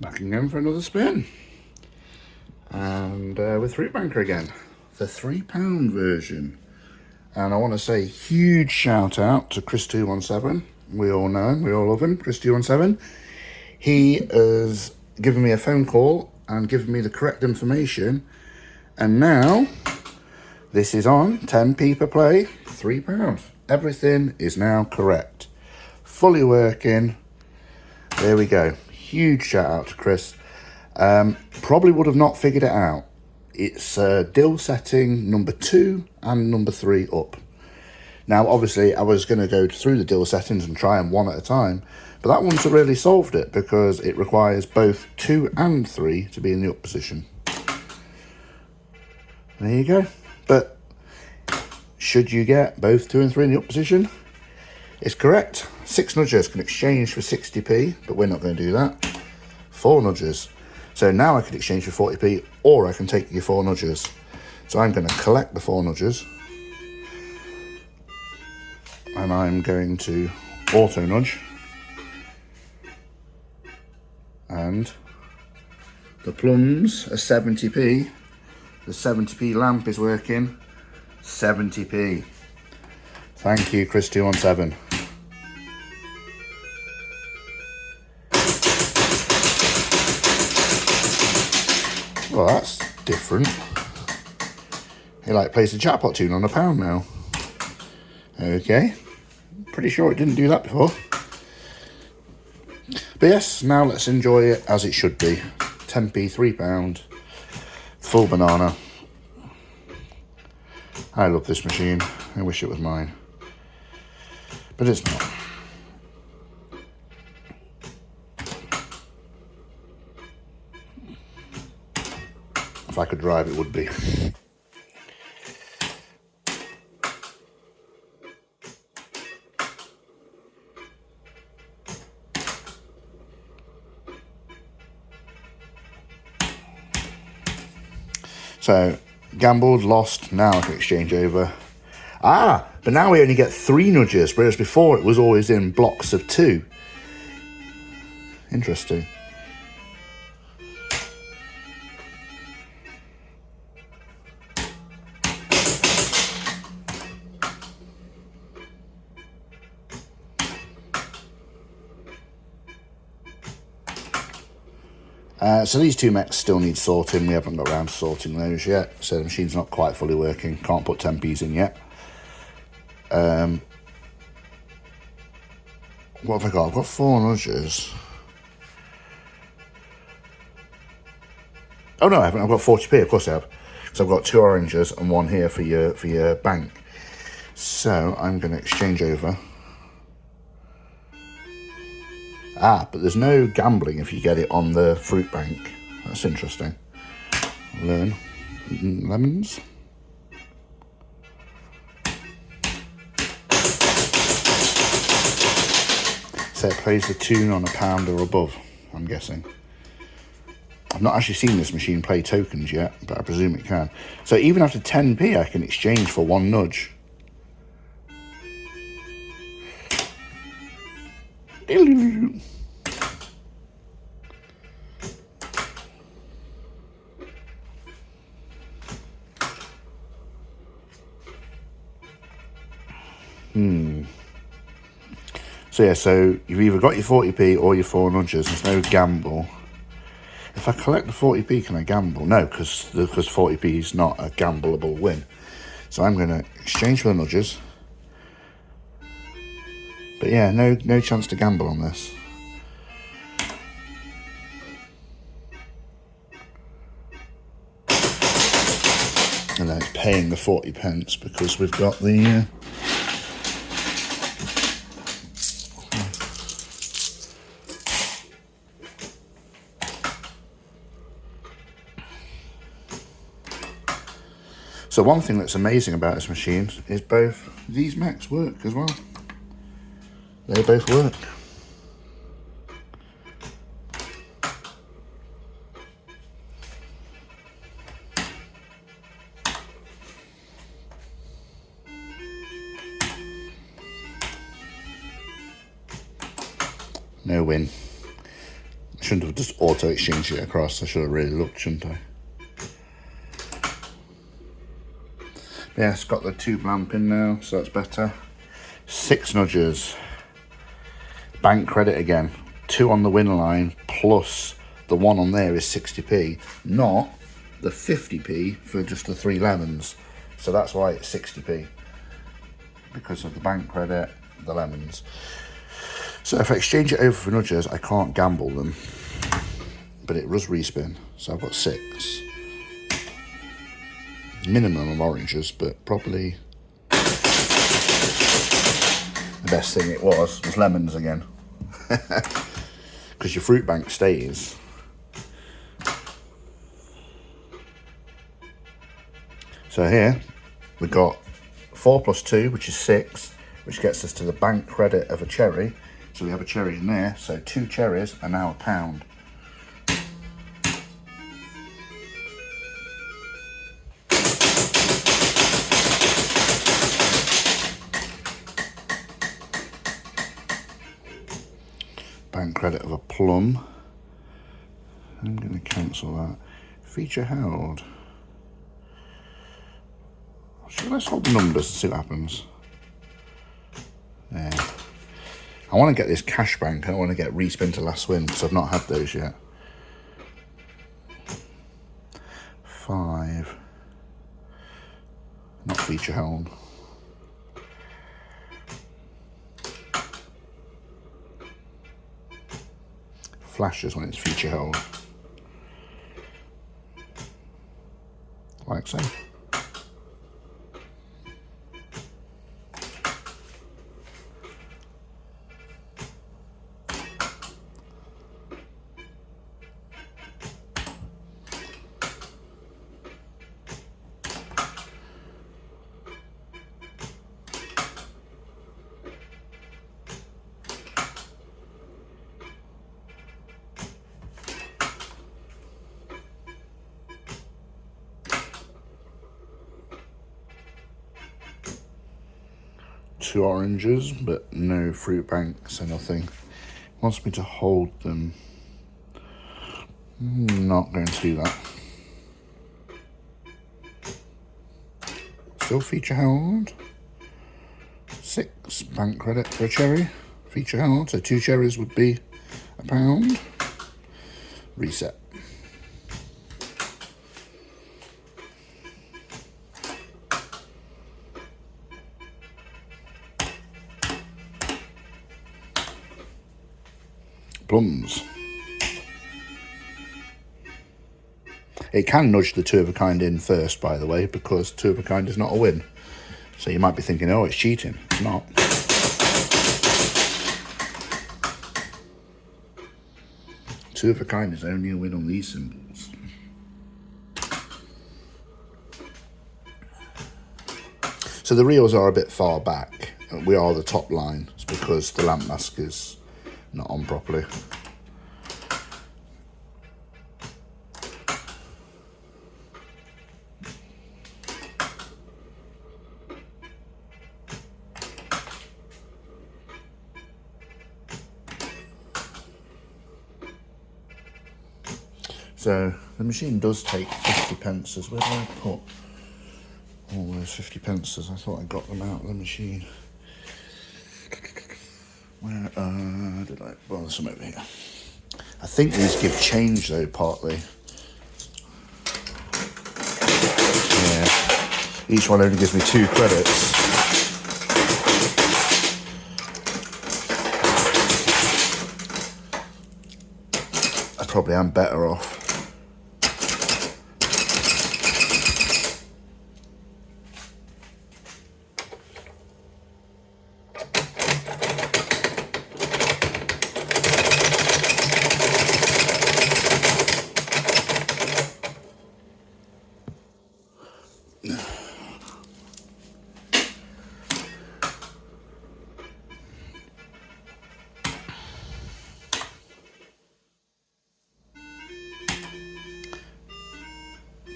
Back again for another spin. And with Fruit Banker again. The £3 version. And I want to say huge shout out to chris217. We all know him, we all love him, chris217. He has given me a phone call and given me the correct information. And now, this is on 10p per play, £3. Everything is now correct. Fully working. There we go. Huge shout out to Chris. Probably would have not figured it out. It's dill setting number 2 and number 3 up. Now, obviously, I was going to go through the dill settings and try them one at a time, but that one's really solved it because it requires both 2 and 3 to be in the up position. There you go. But should you get both 2 and 3 in the up position? It's correct. 6 nudgers can exchange for 60p, but we're not going to do that. 4 nudgers. So now I can exchange for 40p, or I can take your 4 nudgers. So I'm going to collect the 4 nudgers. And I'm going to auto nudge. And the plums are 70p. The 70p lamp is working. 70p. Thank you, chris217. Well, that's different. He like plays the jackpot tune on £1 now. Okay. Pretty sure it didn't do that before. But yes, now let's enjoy it as it should be. 10p, £3, full banana. I love this machine. I wish it was mine. But it's not. If I could drive, it would be. So, gambled, lost, now I can exchange over. Ah, but now we only get 3 nudges, whereas before it was always in blocks of 2. Interesting. So these 2 mechs still need sorting. We haven't got around to sorting those yet. So the machine's not quite fully working. Can't put 10p's in yet. What have I got? I've got 4 nudges. Oh no, I haven't. I've got 40p. Of course I have. So I've got 2 oranges and 1 here for your bank. So I'm going to exchange over. Ah, but there's no gambling if you get it on the fruit bank. That's interesting. Learn. Lemons. So it plays the tune on £1 or above, I'm guessing. I've not actually seen this machine play tokens yet, but I presume it can. So even after 10p, I can exchange for 1 nudge. So yeah, so you've either got your 40p or your 4 nudges. There's no gamble. If I collect the 40p, can I gamble? No, because 40p is not a gambleable win. So I'm going to exchange for the nudges. But yeah, no chance to gamble on this. And then it's paying the 40p because we've got the... So one thing that's amazing about this machine is both these mechs work as well. They both work. No win. shouldn't have just auto-exchanged it across. I should have really looked, shouldn't I? Yeah, it's got the 2 lamp in now, so that's better. 6 nudges. Bank credit again. 2 on the win line, plus the 1 on there is 60p, not the 50p for just the 3 lemons. So that's why it's 60p, because of the bank credit, the lemons. So if I exchange it over for nudges, I can't gamble them, but it does respin. So I've got 6. Minimum of oranges, but probably the best thing it was lemons again. Because your fruit bank stays. So here we've got 4 plus 2, which is 6, which gets us to the bank credit of a cherry. So we have a cherry in there, so 2 cherries are now £1. Bank credit of a plum. I'm going to cancel that. Feature held. Let's hold the numbers and see what happens. There. I want to get this cash bank. I want to get respin to last win, because I've not had those yet. 5. Not feature held. Flashes when it's feature held. Like so. Two oranges, but no fruit banks, so nothing. Wants me to hold them. Not going to do that. Still feature held. 6 bank credit for a cherry. Feature held, so 2 cherries would be £1. Reset. Plums. It can nudge the 2 of a kind in first, by the way, because 2 of a kind is not a win. So you might be thinking, oh, it's cheating. It's not. Two of a kind is only a win on these symbols. So the reels are a bit far back. We are the top line. It's because the lamp mask is not on properly. So the machine does take 50 pences. Where did I put all those 50 pences? I thought I got them out of the machine. Where did I? Well, there's some over here. I think these give change though, partly. Yeah. Each one only gives me 2 credits. I probably am better off.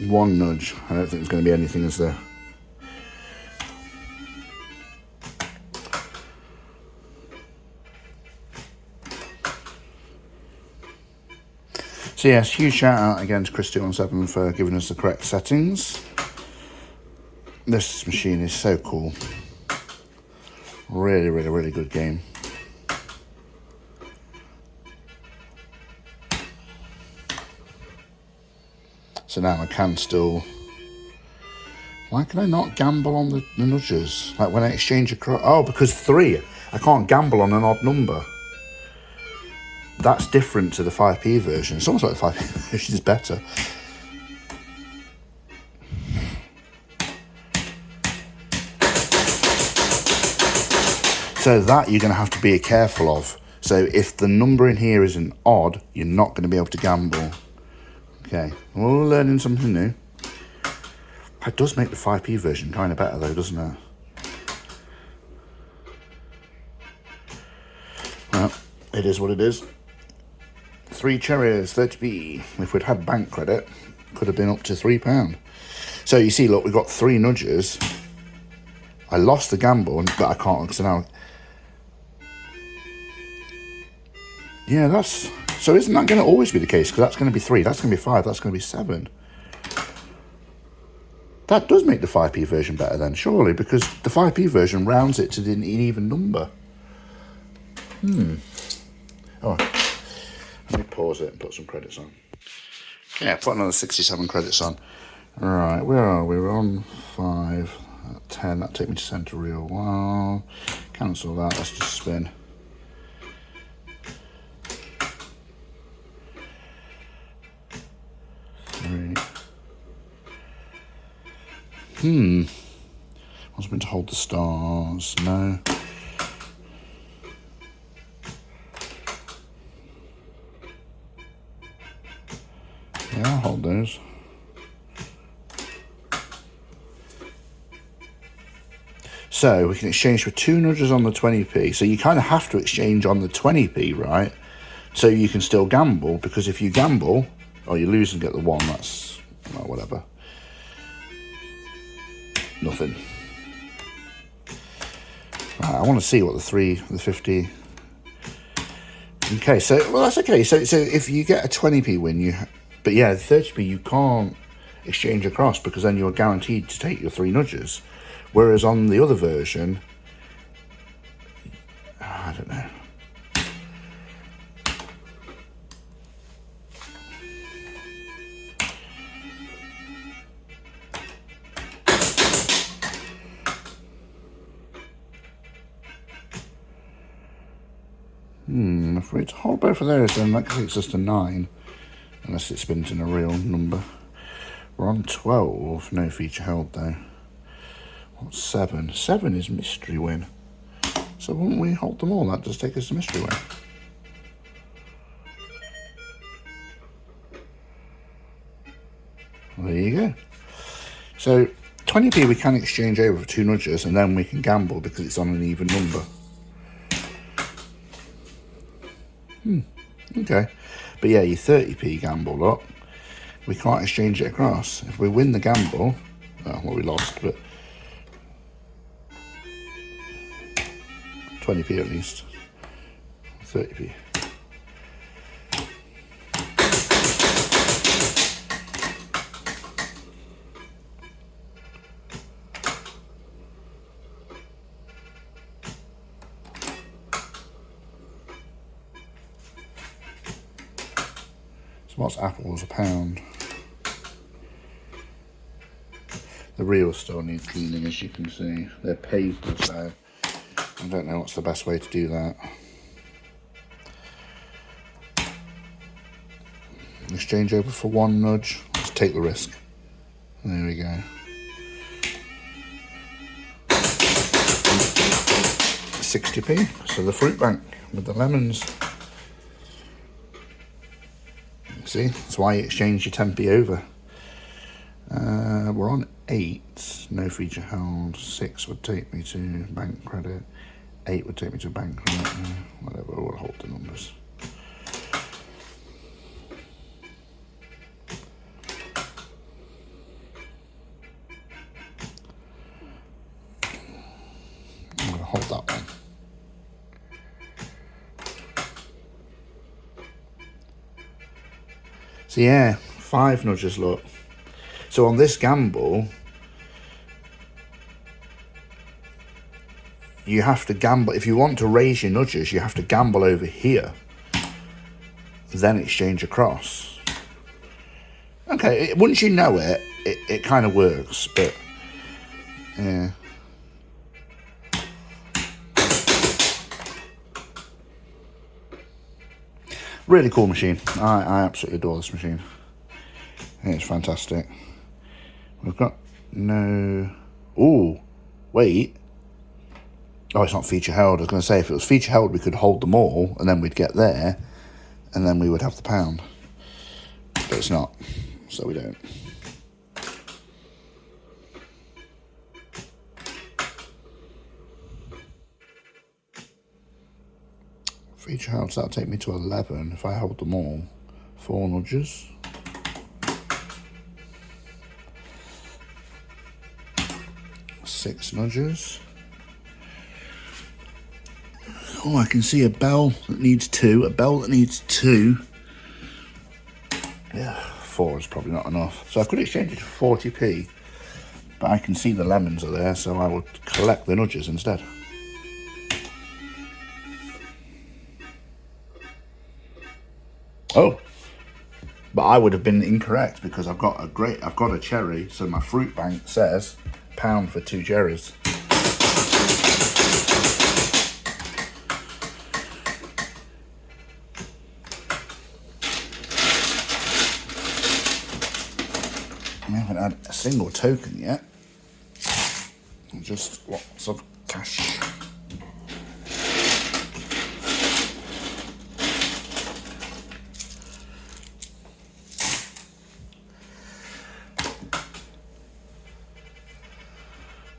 One nudge. I don't think there's going to be anything, is there? So yes, huge shout out again to chris217 for giving us the correct settings. This machine is so cool. Really, really, really good game. So now I can still... Why can I not gamble on the nudges? Like when I exchange across... Oh, because 3. I can't gamble on an odd number. That's different to the 5p version. It's almost like the 5p version is better. So that you're going to have to be careful of. So if the number in here is an odd, you're not going to be able to gamble. Okay, well, we're learning something new. It does make the 5p version kind of better though, doesn't it? Well, it is what it is. 3 cherries, 30p. If we'd had bank credit, could have been up to £3. So you see, look, we've got 3 nudges. I lost the gamble, but I can't, so now... Yeah, that's... So isn't that going to always be the case? Because that's going to be 3, that's going to be 5, that's going to be 7. That does make the 5p version better then, surely, because the 5p version rounds it to an even number. Oh, let me pause it and put some credits on. Yeah, put another 67 credits on. Right, where are we? We're on 5, 10, that'll take me to centre real while. Cancel that, let's just spin. I was meant to hold the stars. No. Yeah, I'll hold those. So we can exchange for 2 nudges on the 20p. So you kind of have to exchange on the 20p, right? So you can still gamble, because if you gamble, or you lose and get the 1, that's, well, whatever. Nothing. Right, I want to see what the 3, the 50. Okay, so, well, that's okay. So if you get a 20p win, but yeah, the 30p you can't exchange across, because then you're guaranteed to take your 3 nudges. Whereas on the other version, I don't know. If we hold both of those, then that takes us to 9, unless it spins in a real number. We're on 12, no feature held though. What's 7? 7 is mystery win. So wouldn't we hold them all? That does take us to mystery win. Well, there you go. So 20p we can exchange over for 2 nudges, and then we can gamble because it's on an even number. Okay, but yeah, your 30p gamble up, we can't exchange it across. If we win the gamble, well, we lost, but 20p at least, 30p. So what's apples? £1. The reels still need cleaning, as you can see. They're paper, so I don't know what's the best way to do that. Exchange over for 1 nudge. Let's take the risk. There we go. 60p. So the fruit bank with the lemons. See, that's why you exchange your 10p over. We're on 8, no feature held. 6 would take me to bank credit. 8 would take me to bank credit. Whatever, we'll hold the numbers. I'm going to hold that one. So yeah, 5 nudges, look. So on this gamble, you have to gamble. If you want to raise your nudges, you have to gamble over here, then exchange across. Okay, once you know it, it kind of works, but yeah. Really cool machine. I absolutely adore this machine. It's fantastic. We've got no... Ooh, wait. Oh, it's not feature held. I was going to say, if it was feature held, we could hold them all, and then we'd get there, and then we would have the pound. But it's not, so we don't. Feature held, so that'll take me to 11 if I hold them all. 4 nudges. Six nudges. Oh, I can see a bell that needs 2, a bell that needs 2. Yeah, 4 is probably not enough. So I could exchange it for 40p, but I can see the lemons are there, so I will collect the nudges instead. Oh, but I would have been incorrect because I've got a cherry, so my fruit bank says pound for 2 cherries. I haven't had a single token yet. Just lots of cash.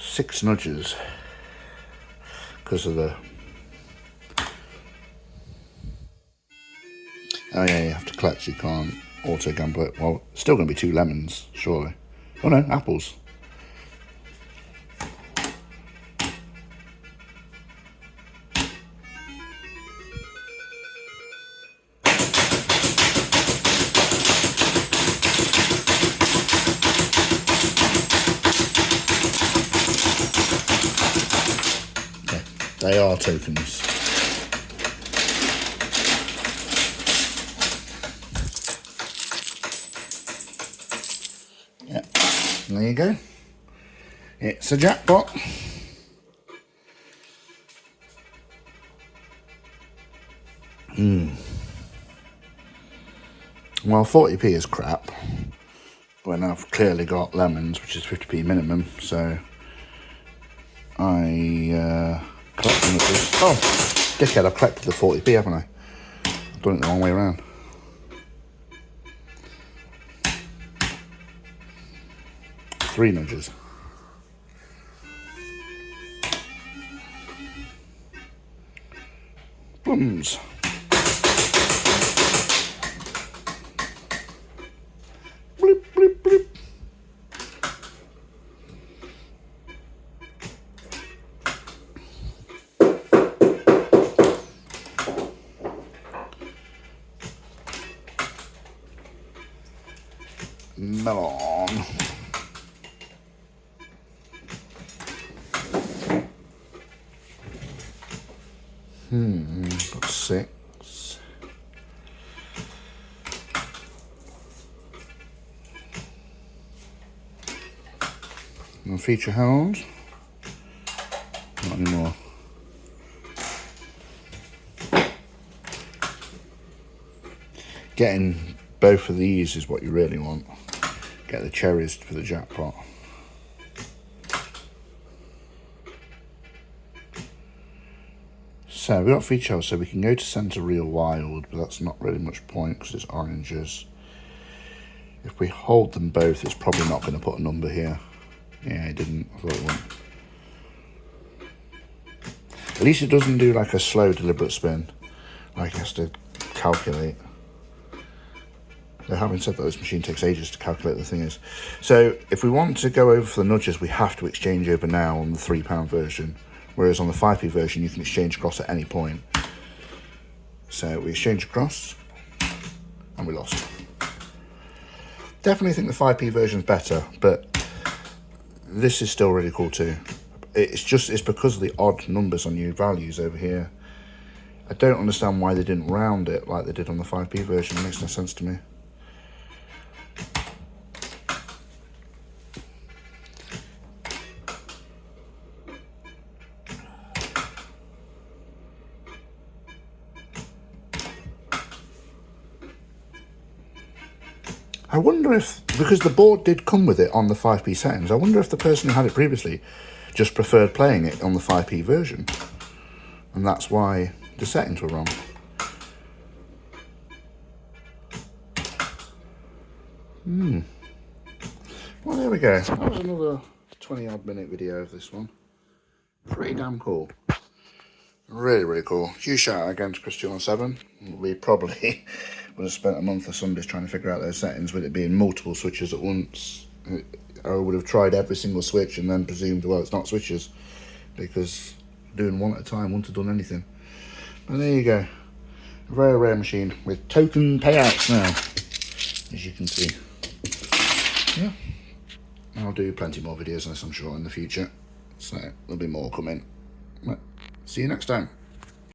Six nudges because of the... Oh yeah, you have to collect, you can't auto gamble it. Well, it's still going to be 2 lemons, surely. Oh no, apples. Okay, they are tokens. Yeah, there you go. It's a jackpot. Well, 40p is crap when I've clearly got lemons, which is 50p minimum, so I collect them with this. Oh, dickhead, I've collected the 40p, haven't I? I've done it the wrong way around. Three nudges. Plums. Bloop, bloop, bloop. Melon. Got 6. No feature held. Not anymore. Getting both of these is what you really want. Get the cherries for the jackpot. So we've got feature held, so we can go to centre real wild, but that's not really much point because it's oranges. If we hold them both, it's probably not going to put a number here. Yeah, it didn't. I thought it wouldn't. At least it doesn't do like a slow, deliberate spin. Like it has to calculate. Though having said that, this machine takes ages to calculate, the thing is. So if we want to go over for the nudges, we have to exchange over now on the £3 version. Whereas on the 5p version, you can exchange across at any point. So we exchange across, and we lost. Definitely think the 5p version's better, but this is still really cool too. It's because of the odd numbers on new values over here. I don't understand why they didn't round it like they did on the 5p version. It makes no sense to me. I wonder if, because the board did come with it on the 5p settings, I wonder if the person who had it previously just preferred playing it on the 5p version. And that's why the settings were wrong. Well, there we go. That was another 20-odd minute video of this one. Pretty damn cool. Really, really cool. Huge shout out again to chris217. We probably would have spent a month of Sundays trying to figure out those settings with it being multiple switches at once. I would have tried every single switch and then presumed, well, it's not switches, because doing one at a time wouldn't have done anything. But there you go. A very rare machine with token payouts now, as you can see. Yeah. I'll do plenty more videos on this, I'm sure, in the future. So there'll be more coming. But see you next time.